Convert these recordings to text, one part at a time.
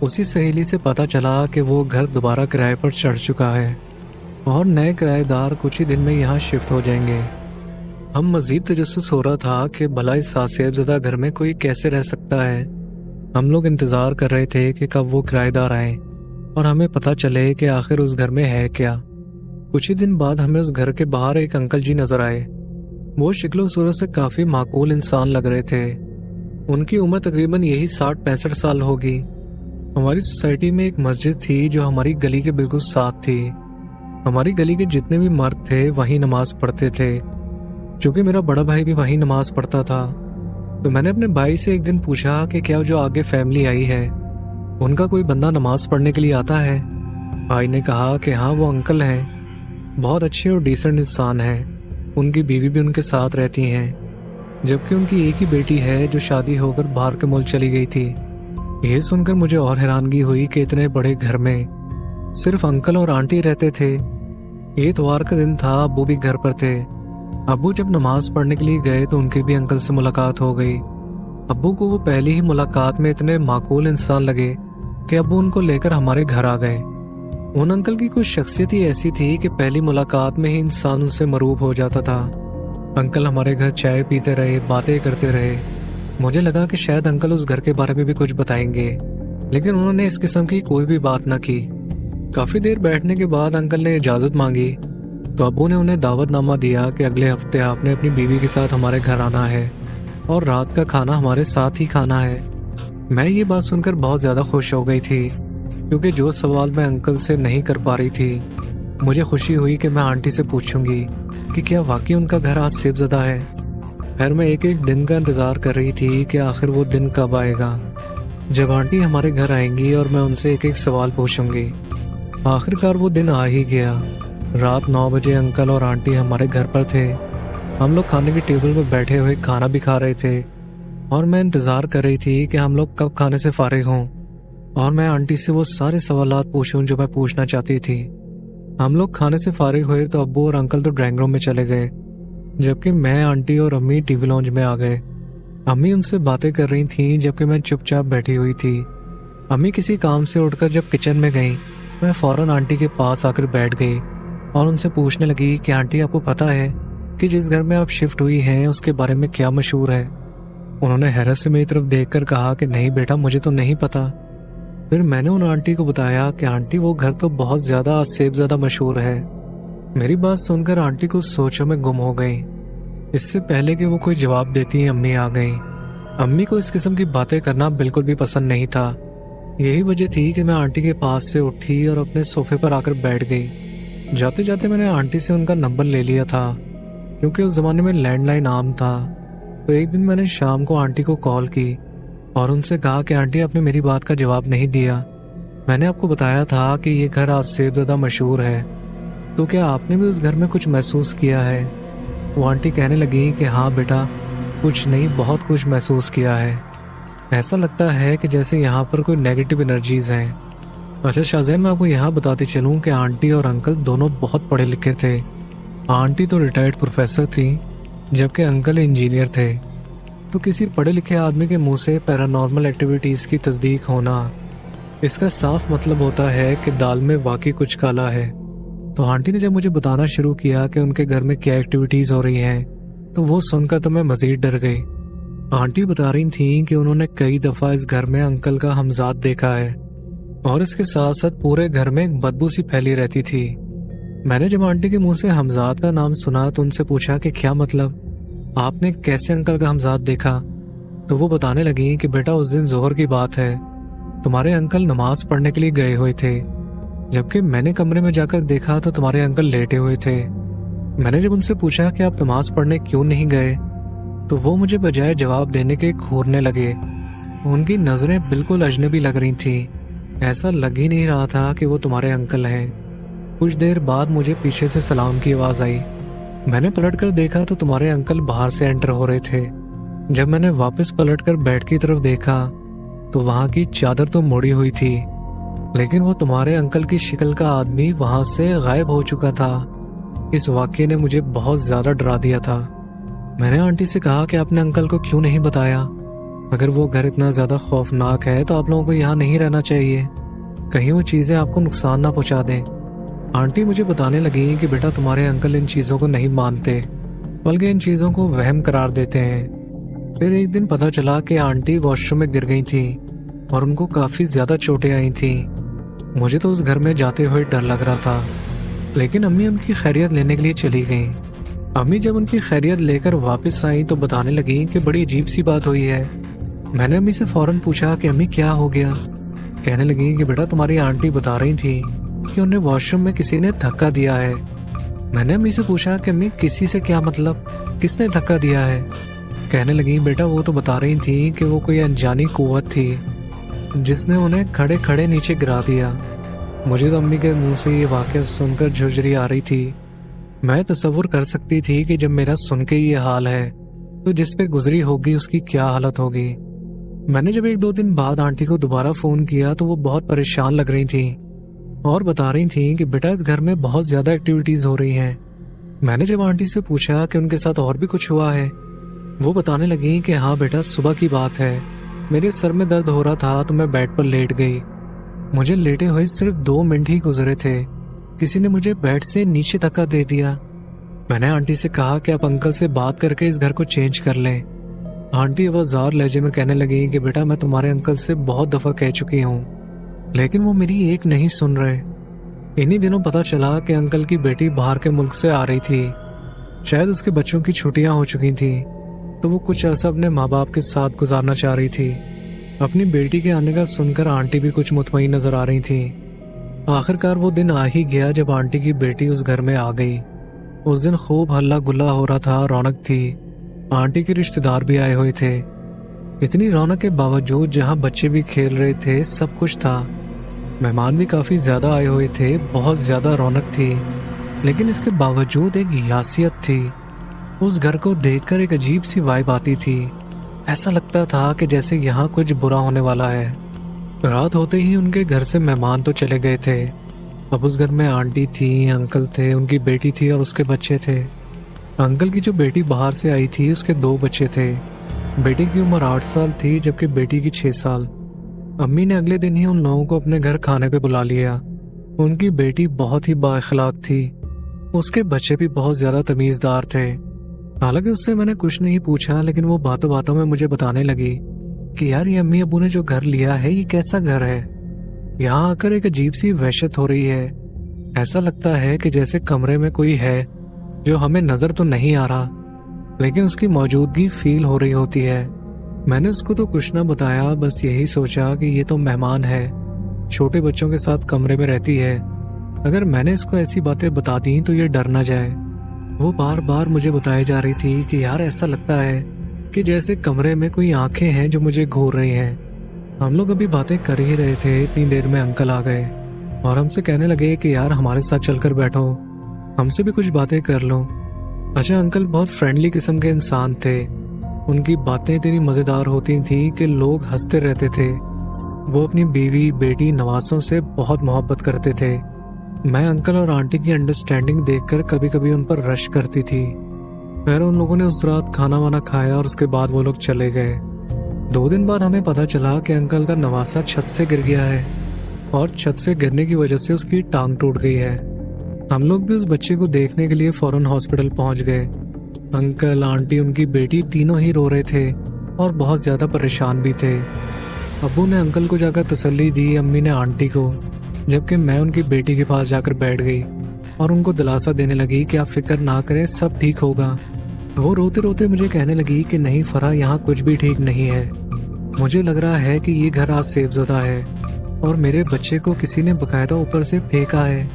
اسی سہیلی سے پتہ چلا کہ وہ گھر دوبارہ کرائے پر چڑھ چکا ہے اور نئے کرایہ دار کچھ ہی دن میں یہاں شفٹ ہو جائیں گے۔ ہم مزید تجسس ہو رہا تھا کہ بھلا اس آصف زدہ گھر میں کوئی کیسے رہ سکتا ہے۔ ہم لوگ انتظار کر رہے تھے کہ کب وہ کرایہ دار آئیں اور ہمیں پتہ چلے کہ آخر اس گھر میں ہے کیا۔ کچھ ہی دن بعد ہمیں اس گھر کے باہر ایک انکل جی نظر آئے۔ وہ شکل و صورت سے کافی معقول انسان لگ رہے تھے۔ ان کی عمر تقریباً یہی 60-65 سال ہوگی۔ ہماری سوسائٹی میں ایک مسجد تھی جو ہماری گلی کے بالکل ساتھ تھی۔ ہماری گلی کے جتنے بھی مرد تھے وہیں نماز پڑھتے تھے۔ چونکہ میرا بڑا بھائی بھی وہیں نماز پڑھتا تھا تو میں نے اپنے بھائی سے ایک دن پوچھا کہ کیا جو آگے فیملی آئی ہے ان کا کوئی بندہ نماز پڑھنے کے لیے آتا ہے؟ بھائی نے کہا کہ ہاں وہ انکل ہیں، بہت اچھے اور ڈیسنٹ انسان ہیں۔ ان کی بیوی بھی ان کے ساتھ رہتی ہیں، جبکہ ان کی ایک ہی بیٹی ہے جو شادی ہو کر باہر کے ملک چلی گئی تھی۔ یہ سن کر مجھے اور حیرانگی ہوئی کہ اتنے بڑے گھر میں صرف انکل اور آنٹی رہتے تھے۔ یہ اتوار کا دن تھا، ابو بھی گھر پر تھے۔ ابو جب نماز پڑھنے کے لیے گئے تو ان کی بھی انکل سے ملاقات ہو گئی۔ ابو کو وہ پہلی ہی ملاقات میں اتنے معقول انسان لگے کہ ابو ان کو لے کر ہمارے گھر آ گئے۔ ان انکل کی کچھ شخصیت ہی ایسی تھی کہ پہلی ملاقات میں ہی انسان ان سے مرعوب ہو جاتا تھا۔ انکل ہمارے گھر چائے پیتے رہے، باتیں کرتے رہے۔ مجھے لگا کہ شاید انکل اس گھر کے بارے میں بھی کچھ بتائیں گے، لیکن انہوں نے اس قسم کی کوئی بھی بات نہ کی۔ کافی دیر بیٹھنے کے بعد انکل نے اجازت مانگی تو ابو نے انہیں دعوت نامہ دیا کہ اگلے ہفتے آپ نے اپنی بیوی کے ساتھ ہمارے گھر آنا ہے اور رات کا کھانا ہمارے ساتھ ہی کھانا ہے۔ میں یہ بات سن کر بہت زیادہ خوش ہو گئی تھی، کیونکہ جو سوال میں انکل سے نہیں کر پا رہی تھی مجھے خوشی ہوئی کہ میں آنٹی سے پوچھوں گی کہ کیا واقعی ان کا گھر آج آصف زدہ ہے۔ پھر میں ایک دن کا انتظار کر رہی تھی کہ آخر وہ دن کب آئے گا جب آنٹی ہمارے گھر آئیں گی اور میں ان سے ایک سوال پوچھوں گی۔ آخر کار وہ دن آ ہی گیا۔ رات 9 بجے انکل اور آنٹی ہمارے گھر پر تھے۔ ہم لوگ کھانے کی ٹیبل پر بیٹھے ہوئے کھانا بھی کھا رہے تھے اور میں انتظار کر رہی تھی کہ ہم لوگ کب کھانے سے فارغ ہوں اور میں آنٹی سے وہ سارے سوالات پوچھوں جو میں پوچھنا چاہتی تھی۔ ہم لوگ کھانے سے فارغ ہوئے تو ابو اور انکل تو ڈرائنگ روم میں چلے گئے، جبکہ میں، آنٹی اور امی ٹی وی لانج میں آ گئے۔ امی ان سے باتیں کر رہی تھیں جبکہ میں چپ چاپ بیٹھی ہوئی تھی۔ امی کسی کام سے اٹھ کر جب کچن میں گئیں میں فوراً آنٹی کے پاس آ کر بیٹھ گئی اور ان سے پوچھنے لگی کہ آنٹی آپ کو پتہ ہے کہ جس گھر میں آپ شفٹ ہوئی ہیں اس کے بارے میں کیا مشہور ہے؟ انہوں نے حیرت سے میری طرف دیکھ کر کہا کہ نہیں بیٹا، مجھے تو نہیں پتا۔ پھر میں نے ان آنٹی کو بتایا کہ آنٹی وہ گھر تو بہت زیادہ آصف زدہ مشہور ہے۔ میری بات سن کر آنٹی کو سوچوں میں گم ہو گئی۔ اس سے پہلے کہ وہ کوئی جواب دیتی امی آ گئیں۔ امی کو اس قسم کی باتیں کرنا بالکل بھی پسند نہیں تھا۔ یہی وجہ تھی کہ میں آنٹی کے پاس سے اٹھی اور اپنے صوفے پر آ کر بیٹھ گئی۔ جاتے جاتے میں نے آنٹی سے ان کا نمبر لے لیا تھا، کیونکہ اس زمانے میں لینڈ لائن عام تھا۔ تو ایک دن میں نے شام کو آنٹی کو کال کی اور ان سے کہا کہ آنٹی آپ نے میری بات کا جواب نہیں دیا۔ میں نے آپ کو بتایا تھا کہ یہ گھر آصف زدہ مشہور ہے، تو کیا آپ نے بھی اس گھر میں کچھ محسوس کیا ہے؟ وہ آنٹی کہنے لگی کہ ہاں بیٹا، کچھ نہیں، بہت کچھ محسوس کیا ہے۔ ایسا لگتا ہے کہ جیسے یہاں پر کوئی نیگیٹو انرجیز ہیں۔ اچھا شاہزین، میں آپ کو یہاں بتاتی چلوں کہ آنٹی اور انکل دونوں بہت پڑھے لکھے تھے۔ آنٹی تو ریٹائرڈ پروفیسر تھی جبکہ انکل انجینئر تھے۔ تو کسی پڑھے لکھے آدمی کے منہ سے پیرانارمل ایکٹیویٹیز کی تصدیق ہونا، اس کا صاف مطلب ہوتا ہے کہ دال میں واقعی کچھ کالا ہے۔ تو آنٹی نے جب مجھے بتانا شروع کیا کہ ان کے گھر میں کیا ایکٹیویٹیز ہو رہی ہیں تو وہ سن کر تو میں مزید ڈر گئی۔ آنٹی بتا رہی تھیں کہ انہوں نے کئی دفعہ اس گھر میں انکل کا ہمزاد دیکھا ہے اور اس کے ساتھ ساتھ پورے گھر میں ایک بدبو سی پھیلی رہتی تھی۔ میں نے جب آنٹی کے منہ سے ہمزاد کا نام سنا تو ان سے پوچھا کہ کیا مطلب، آپ نے کیسے انکل کا ہمزاد دیکھا؟ تو وہ بتانے لگی کہ بیٹا اس دن ظہر کی بات ہے، تمہارے انکل نماز پڑھنے کے لیے گئے ہوئے تھے، جبکہ میں نے کمرے میں جا کر دیکھا تو تمہارے انکل لیٹے ہوئے تھے۔ میں نے جب ان سے پوچھا کہ آپ نماز پڑھنے کیوں نہیں گئے تو وہ مجھے بجائے جواب دینے کے گھورنے لگے۔ ان کی نظریں بالکل اجنبی لگ رہی تھیں، ایسا لگ ہی نہیں رہا تھا کہ وہ تمہارے انکل ہیں۔ کچھ دیر بعد مجھے پیچھے سے سلام کی آواز آئی۔ میں نے پلٹ کر دیکھا تو تمہارے انکل باہر سے انٹر ہو رہے تھے۔ جب میں نے واپس پلٹ کر بیڈ کی طرف دیکھا تو وہاں کی چادر تو موڑی ہوئی تھی، لیکن وہ تمہارے انکل کی شکل کا آدمی وہاں سے غائب ہو چکا تھا۔ اس واقعے نے مجھے بہت زیادہ ڈرا دیا تھا۔ میں نے آنٹی سے کہا کہ آپ نے انکل کو کیوں نہیں بتایا؟ اگر وہ گھر اتنا زیادہ خوفناک ہے تو آپ لوگوں کو یہاں نہیں رہنا چاہیے، کہیں وہ چیزیں آپ کو نقصان نہ پہنچا دیں۔ آنٹی مجھے بتانے لگی کہ بیٹا تمہارے انکل ان چیزوں کو نہیں مانتے، بلکہ ان چیزوں کو وہم قرار دیتے ہیں۔ پھر ایک دن پتہ چلا کہ آنٹی واش روم میں گر گئی تھیں اور ان کو کافی زیادہ چوٹیں آئی تھیں۔ مجھے تو اس گھر میں جاتے ہوئے ڈر لگ رہا تھا، لیکن امی ان کی خیریت لینے کے لیے چلی گئیں۔ امی جب ان کی خیریت لے کر واپس آئیں تو بتانے لگیں کہ بڑی عجیب سی بات ہوئی ہے۔ میں نے امی سے فوراً پوچھا کہ امی کیا ہو گیا؟ کہنے لگیں کہ بیٹا تمہاری آنٹی بتا رہی تھی کہ انہیں واش روم میں کسی نے دھکا دیا ہے۔ میں نے امی سے پوچھا کہ امی کسی سے کیا مطلب، کس نے دھکا دیا ہے؟ کہنے لگیں بیٹا وہ تو بتا رہی تھی کہ وہ کوئی انجانی قوت تھی جس نے انہیں کھڑے کھڑے نیچے گرا دیا۔ مجھے تو امی کے منہ سے یہ واقعہ سن کر جھرجھری آ رہی تھی۔ میں تصور کر سکتی تھی کہ جب میرا سن کے یہ حال ہے تو جس پہ گزری ہوگی اس کی کیا حالت ہوگی۔ میں نے جب 1-2 دن بعد آنٹی کو دوبارہ فون کیا تو وہ بہت پریشان لگ رہی تھیں اور بتا رہی تھیں کہ بیٹا اس گھر میں بہت زیادہ ایکٹیویٹیز ہو رہی ہیں۔ میں نے جب آنٹی سے پوچھا کہ ان کے ساتھ اور بھی کچھ ہوا ہے، وہ بتانے لگیں کہ ہاں بیٹا صبح کی بات ہے، میرے سر میں درد ہو رہا تھا تو میں بیڈ پر لیٹ گئی۔ مجھے لیٹے ہوئے صرف 2 منٹ ہی گزرے تھے، کسی نے مجھے بیڈ سے نیچے دھکا دے دیا۔ میں نے آنٹی سے کہا کہ آپ انکل سے بات کر کے اس گھر کو چینج کر لیں۔ آنٹی آوازار لہجے میں کہنے لگی کہ بیٹا میں تمہارے انکل سے بہت دفعہ کہہ چکی ہوں، لیکن وہ میری ایک نہیں سن رہے۔ انہی دنوں پتہ چلا کہ انکل کی بیٹی باہر کے ملک سے آ رہی تھی، شاید اس کے بچوں کی چھٹیاں ہو چکی تھیں تو وہ کچھ عرصہ اپنے ماں باپ کے ساتھ گزارنا چاہ رہی تھی۔ اپنی بیٹی کے آنے کا سن کر آنٹی بھی کچھ مطمئن نظر آ رہی تھی۔ آخرکار وہ دن آ ہی گیا جب آنٹی کی بیٹی اس گھر میں آ گئی۔ اس دن خوب ہلا گلا ہو رہا تھا، رونق تھی، آنٹی کے رشتہ دار بھی آئے ہوئے تھے۔ اتنی رونق کے باوجود جہاں بچے بھی کھیل رہے تھے سب کچھ تھا، مہمان بھی کافی زیادہ آئے ہوئے تھے، بہت زیادہ رونق تھی، لیکن اس کے باوجود ایک یاسیت تھی۔ اس گھر کو دیکھ کر ایک عجیب سی وائب آتی تھی، ایسا لگتا تھا کہ جیسے یہاں کچھ برا ہونے والا ہے۔ رات ہوتے ہی ان کے گھر سے مہمان تو چلے گئے تھے، اب اس گھر میں آنٹی تھی، انکل تھے، ان کی بیٹی تھی اور اس کے بچے تھے۔ انکل کی جو بیٹی باہر سے آئی تھی اس کے 2 بچے تھے، بیٹی کی عمر 8 سال تھی جبکہ بیٹی کی 6 سال۔ امی نے اگلے دن ہی ان لوگوں کو اپنے گھر کھانے پہ بلا لیا۔ ان کی بیٹی بہت ہی با اخلاق تھی، اس کے بچے بھی بہت زیادہ تمیزدار تھے۔ حالانکہ اس سے میں نے کچھ نہیں پوچھا، لیکن وہ باتوں باتوں میں مجھے بتانے لگی کہ یار یہ امی ابو نے جو گھر لیا ہے یہ کیسا گھر ہے، یہاں آ کر ایک عجیب سی وحشت ہو رہی ہے، ایسا لگتا ہے کہ جیسے کمرے میں کوئی ہے جو ہمیں نظر تو نہیں آ رہا لیکن اس کی موجودگی فیل ہو رہی ہوتی ہے۔ میں نے اس کو تو کچھ نہ بتایا، بس یہی سوچا کہ یہ تو مہمان ہے، چھوٹے بچوں کے ساتھ کمرے میں رہتی ہے، اگر میں نے اس کو ایسی باتیں بتا دیں تو یہ ڈر نہ جائے۔ وہ بار بار مجھے بتائی جا رہی تھی کہ یار ایسا لگتا ہے کہ جیسے کمرے میں کوئی آنکھیں ہیں جو مجھے گھور رہی ہیں۔ ہم لوگ ابھی باتیں کر ہی رہے تھے، اتنی دیر میں انکل آ گئے اور ہم سے کہنے لگے کہ یار ہمارے ساتھ چل کر بیٹھو، ہم سے بھی کچھ باتیں کر لو۔ اچھا انکل بہت فرینڈلی قسم کے انسان تھے، ان کی باتیں اتنی مزیدار ہوتی تھیں کہ لوگ ہنستے رہتے تھے۔ وہ اپنی بیوی بیٹی نوازوں سے بہت محبت کرتے تھے۔ میں انکل اور آنٹی کی انڈرسٹینڈنگ دیکھ کر کبھی کبھی ان پر رش کرتی تھی۔ پھر ان لوگوں نے اس رات کھانا وانا کھایا اور اس کے بعد وہ لوگ چلے گئے۔ 2 دن بعد ہمیں پتہ چلا کہ انکل کا نواسا چھت سے گر گیا ہے اور چھت سے گرنے کی وجہ سے اس کی ٹانگ ٹوٹ گئی ہے۔ ہم لوگ بھی اس بچے کو دیکھنے کے لیے فوراً ہاسپٹل پہنچ گئے۔ انکل آنٹی ان کی بیٹی تینوں ہی رو رہے تھے اور بہت زیادہ پریشان بھی تھے۔ ابو نے انکل کو جا کر تسلی دی، امی نے آنٹی کو، جبکہ میں ان کی بیٹی کے پاس جا کر بیٹھ گئی اور ان کو دلاسا دینے لگی کہ آپ فکر نہ کریں، سب ٹھیک ہوگا۔ وہ روتے روتے مجھے کہنے لگی کہ نہیں فرح، یہاں کچھ بھی ٹھیک نہیں ہے، مجھے لگ رہا ہے کہ یہ گھر آج سیب زدہ ہے اور میرے بچے کو کسی نے باقاعدہ اوپر سے پھینکا ہے۔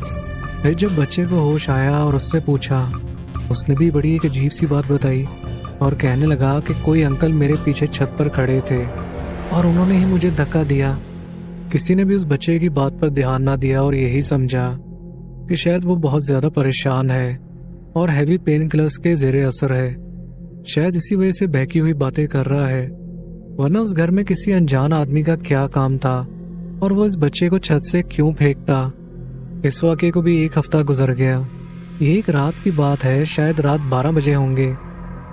پھر جب بچے کو ہوش آیا اور اس سے پوچھا، اس نے بھی بڑی ایک عجیب سی بات بتائی اور کہنے لگا کہ کوئی انکل میرے پیچھے چھت پر کھڑے تھے اور انہوں نے ہی مجھے دھکا دیا۔ کسی نے بھی اس بچے کی بات پر دھیان نہ دیا اور یہی سمجھا کہ شاید وہ بہت زیادہ پریشان ہے اور ہیوی پین کلرز کے زیر اثر ہے، شاید اسی وجہ سے بہکی ہوئی باتیں کر رہا ہے، ورنہ اس گھر میں کسی انجان آدمی کا کیا کام تھا اور وہ اس بچے کو چھت سے کیوں پھینکتا۔ اس واقعے کو بھی 1 ہفتہ گزر گیا۔ یہ ایک رات کی بات ہے، شاید رات 12 بجے ہوں گے،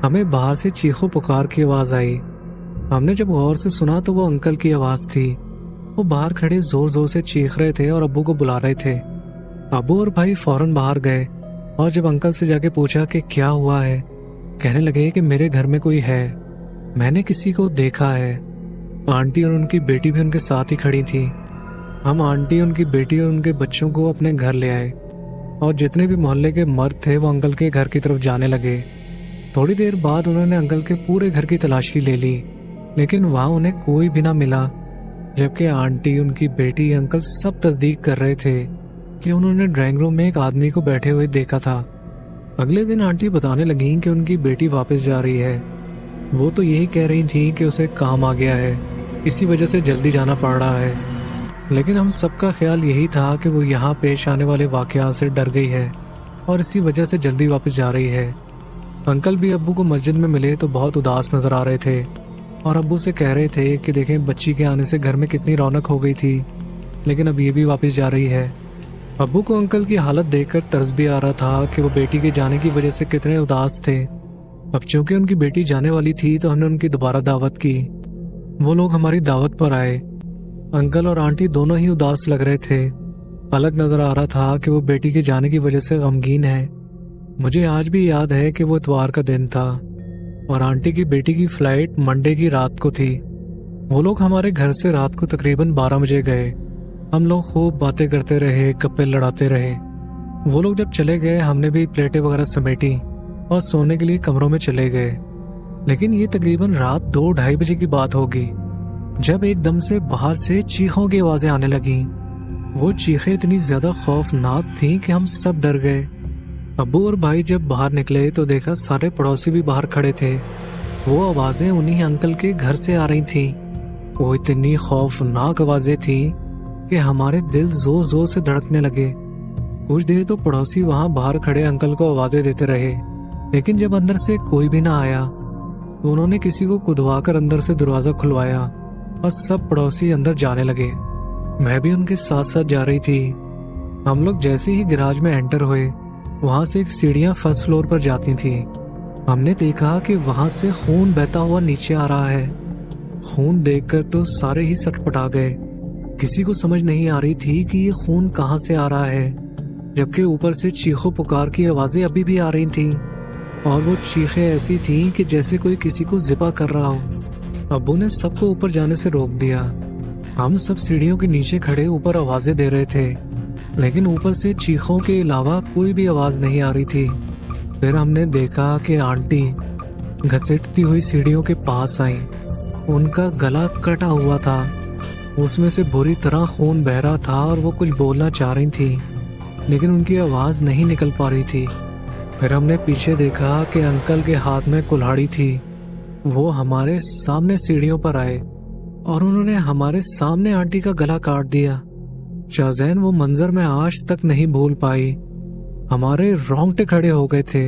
ہمیں باہر سے چیخو پکار کی آواز آئی۔ ہم نے جب غور سے سنا تو وہ انکل کی آواز تھی۔ وہ باہر کھڑے زور زور سے چیخ رہے تھے اور ابو کو بلا رہے تھے۔ ابو اور بھائی فوراً باہر گئے اور جب انکل سے جا کے پوچھا کہ کیا ہوا ہے، کہنے لگے کہ میرے گھر میں کوئی ہے، میں نے کسی کو دیکھا ہے۔ آنٹی اور ان کی بیٹی بھی ان کے ساتھ ہی کھڑی تھی۔ ہم آنٹی، ان کی بیٹی اور ان کے بچوں کو اپنے گھر لے آئے اور جتنے بھی محلے کے مرد تھے وہ انکل کے گھر کی طرف جانے لگے۔ تھوڑی دیر بعد انہوں نے انکل کے پورے گھر کی تلاشی لے لی، لیکن وہاں انہیں کوئی بھی نہ ملا، جبکہ آنٹی، ان کی بیٹی، انکل سب تصدیق کر رہے تھے کہ انہوں نے ڈرائنگ روم میں ایک آدمی کو بیٹھے ہوئے دیکھا تھا۔ اگلے دن آنٹی بتانے لگیں کہ ان کی بیٹی واپس جا رہی ہے۔ وہ تو یہی کہہ رہی تھی کہ اسے کام آ گیا ہے، اسی وجہ سے جلدی جانا پڑ رہا ہے، لیکن ہم سب کا خیال یہی تھا کہ وہ یہاں پیش آنے والے واقعات سے ڈر گئی ہے اور اسی وجہ سے جلدی واپس جا رہی ہے۔ انکل بھی ابو کو مسجد میں ملے تو بہت اداس نظر آ رہے تھے اور ابو سے کہہ رہے تھے کہ دیکھیں بچی کے آنے سے گھر میں کتنی رونق ہو گئی تھی، لیکن اب یہ بھی واپس جا رہی ہے۔ ابو کو انکل کی حالت دیکھ کر ترس بھی آ رہا تھا کہ وہ بیٹی کے جانے کی وجہ سے کتنے اداس تھے۔ اب چونکہ ان کی بیٹی جانے والی تھی تو ہم نے ان کی دوبارہ دعوت کی۔ وہ لوگ ہماری دعوت پر آئے۔ انکل اور آنٹی دونوں ہی اداس لگ رہے تھے۔ الگ نظر آ رہا تھا کہ وہ بیٹی کے جانے کی وجہ سے غمگین ہے۔ مجھے آج بھی یاد ہے کہ وہ اتوار کا دن تھا اور آنٹی کی بیٹی کی فلائٹ منڈے کی رات کو تھی۔ وہ لوگ ہمارے گھر سے رات کو تقریباً 12 بجے گئے۔ ہم لوگ خوب باتیں کرتے رہے، گپے لڑاتے رہے۔ وہ لوگ جب چلے گئے ہم نے بھی پلیٹیں وغیرہ سمیٹی اور سونے کے لیے کمروں میں چلے گئے، لیکن یہ تقریباً رات 2-2:30 بجے کی بات ہوگی جب ایک دم سے باہر سے چیخوں کی آوازیں آنے لگیں۔ وہ چیخیں اتنی زیادہ خوفناک تھیں کہ ہم سب ڈر گئے۔ ابو اور بھائی جب باہر نکلے تو دیکھا سارے پڑوسی بھی باہر کھڑے تھے۔ وہ آوازیں انہی انکل کے گھر سے آ رہی تھیں۔ وہ اتنی خوفناک آوازیں تھیں کہ ہمارے دل زور زور سے دھڑکنے لگے۔ کچھ دیر تو پڑوسی وہاں باہر کھڑے انکل کو آوازیں دیتے رہے، لیکن جب اندر سے کوئی بھی نہ آیا تو انہوں نے کسی کو کدوا کر اندر سے دروازہ کھلوایا اور سب پڑوسی اندر جانے لگے۔ میں بھی ان کے ساتھ ساتھ جا رہی تھی۔ ہم لوگ جیسے ہی گراج میں انٹر ہوئے وہاں سے ایک سیڑھیاں فرسٹ فلور پر جاتی تھیں۔ ہم نے دیکھا کہ وہاں سے خون بہتا ہوا نیچے آ رہا ہے۔ خون دیکھ کر تو سارے ہی سٹ پٹا گئے۔ کسی کو سمجھ نہیں آ رہی تھی کہ یہ خون کہاں سے آ رہا ہے، جبکہ اوپر سے چیخو پکار کی آوازیں ابھی بھی آ رہی تھیں، اور وہ چیخیں ایسی تھیں کہ جیسے کوئی کسی کو ذبح کر رہا ہو۔ ابو نے سب کو اوپر جانے سے روک دیا۔ ہم سب سیڑھیوں کے نیچے کھڑے اوپر آوازیں دے رہے تھے، لیکن اوپر سے چیخوں کے علاوہ کوئی بھی آواز نہیں آ رہی تھی۔ پھر ہم نے دیکھا کہ آنٹی گھسیٹتی ہوئی سیڑھیوں کے پاس آئیں۔ ان کا گلا کٹا ہوا تھا، اس میں سے بری طرح خون بہہ رہا تھا اور وہ کچھ بولنا چاہ رہی تھی، لیکن ان کی آواز نہیں نکل پا رہی تھی۔ پھر ہم نے پیچھے دیکھا کہ انکل کے ہاتھ میں کلہاڑی تھی۔ وہ ہمارے سامنے سیڑھیوں پر آئے اور انہوں نے ہمارے سامنے آنٹی کا گلا کاٹ دیا۔ شاہزین وہ منظر میں آج تک نہیں بھول پائی۔ ہمارے رونگٹے کھڑے ہو گئے تھے۔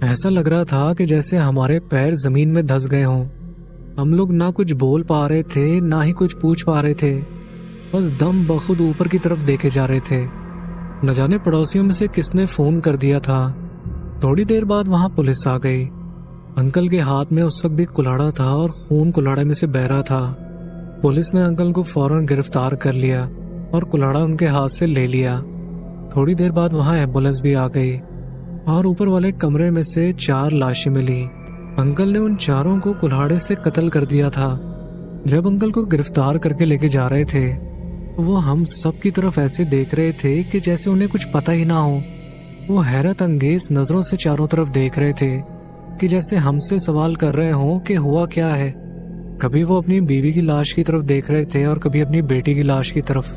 ایسا لگ رہا تھا کہ جیسے ہمارے پیر زمین میں دھس گئے ہوں۔ ہم لوگ نہ کچھ بول پا رہے تھے نہ ہی کچھ پوچھ پا رہے تھے، بس دم بخود اوپر کی طرف دیکھے جا رہے تھے۔ نہ جانے پڑوسیوں میں سے کس نے فون کر دیا تھا۔ تھوڑی دیر بعد وہاں پولیس آ گئی۔ انکل کے ہاتھ میں اس وقت بھی کلاڑا تھا اور خون کلاڑے میں سے بہہ رہا تھا۔ پولیس نے انکل کو فوراً گرفتار کر لیا اور کلاڑا ان کے ہاتھ سے لے لیا۔ تھوڑی دیر بعد وہاں ایمبولینس بھی آ گئی اور اوپر والے کمرے میں سے 4 لاشیں ملی۔ انکل نے ان 4 کو کلاڑے سے قتل کر دیا تھا۔ جب انکل کو گرفتار کر کے لے کے جا رہے تھے وہ ہم سب کی طرف ایسے دیکھ رہے تھے کہ جیسے انہیں کچھ پتہ ہی نہ ہو۔ وہ حیرت انگیز نظروں سے چاروں طرف دیکھ رہے تھے کہ جیسے ہم سے سوال کر رہے ہوں کہ ہوا کیا ہے۔ کبھی وہ اپنی بیوی کی لاش کی طرف دیکھ رہے تھے اور کبھی اپنی بیٹی کی لاش کی طرف،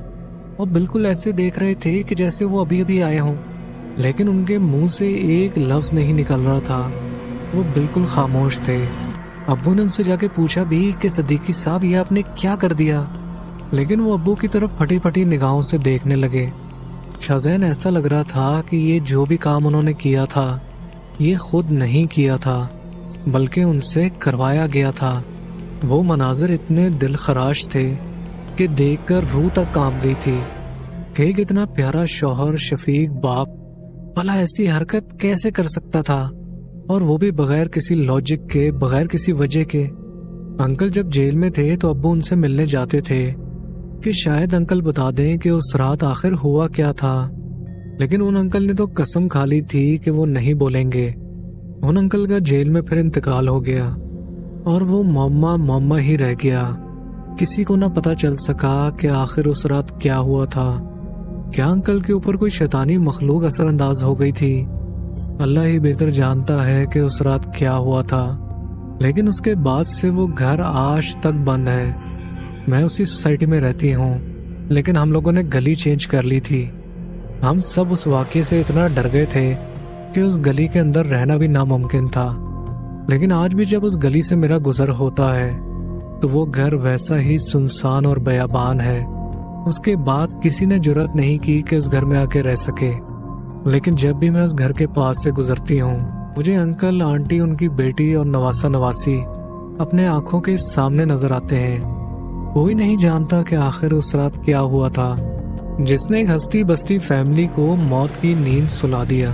اور بالکل ایسے دیکھ رہے تھے کہ جیسے وہ ابھی ابھی آئے ہوں، لیکن ان کے منہ سے ایک لفظ نہیں نکل رہا تھا۔ وہ بالکل خاموش تھے۔ ابو نے ان سے جا کے پوچھا بھی کہ صدیقی صاحب یہ آپ نے کیا کر دیا، لیکن وہ ابو کی طرف پھٹی پھٹی نگاہوں سے دیکھنے لگے۔ شاہزین ایسا لگ رہا تھا کہ یہ جو بھی کام انہوں نے کیا تھا یہ خود نہیں کیا تھا بلکہ ان سے کروایا گیا تھا۔ وہ مناظر اتنے دل خراش تھے کہ دیکھ کر روح تک کانپ گئی تھی کہ ایک اتنا پیارا شوہر، شفیق باپ بھلا ایسی حرکت کیسے کر سکتا تھا، اور وہ بھی بغیر کسی لاجک کے، بغیر کسی وجہ کے۔ انکل جب جیل میں تھے تو ابو ان سے ملنے جاتے تھے کہ شاید انکل بتا دیں کہ اس رات آخر ہوا کیا تھا، لیکن ان انکل نے تو قسم کھا لی تھی کہ وہ نہیں بولیں گے۔ ان انکل کا جیل میں پھر انتقال ہو گیا اور وہ معمہ ہی رہ گیا۔ کسی کو نہ پتہ چل سکا کہ آخر اس رات کیا ہوا تھا۔ کیا انکل کے اوپر کوئی شیطانی مخلوق اثر انداز ہو گئی تھی؟ اللہ ہی بہتر جانتا ہے کہ اس رات کیا ہوا تھا، لیکن اس کے بعد سے وہ گھر آج تک بند ہے۔ میں اسی سوسائٹی میں رہتی ہوں، لیکن ہم لوگوں نے گلی چینج کر لی تھی۔ ہم سب اس واقعے سے اتنا ڈر گئے تھے کہ اس گلی کے اندر رہنا بھی ناممکن تھا، لیکن آج بھی جب اس گلی سے میرا گزر ہوتا ہے تو وہ گھر ویسا ہی سنسان اور بیابان ہے۔ اس کے بعد کسی نے جرأت نہیں کی کہ اس گھر میں آ کے رہ سکے، لیکن جب بھی میں اس گھر کے پاس سے گزرتی ہوں مجھے انکل، آنٹی، ان کی بیٹی اور نواسا نواسی اپنے آنکھوں کے سامنے نظر آتے ہیں۔ کوئی نہیں جانتا کہ آخر اس رات کیا ہوا تھا جس نے ایک ہستی بستی فیملی کو موت کی نیند سلا دیا۔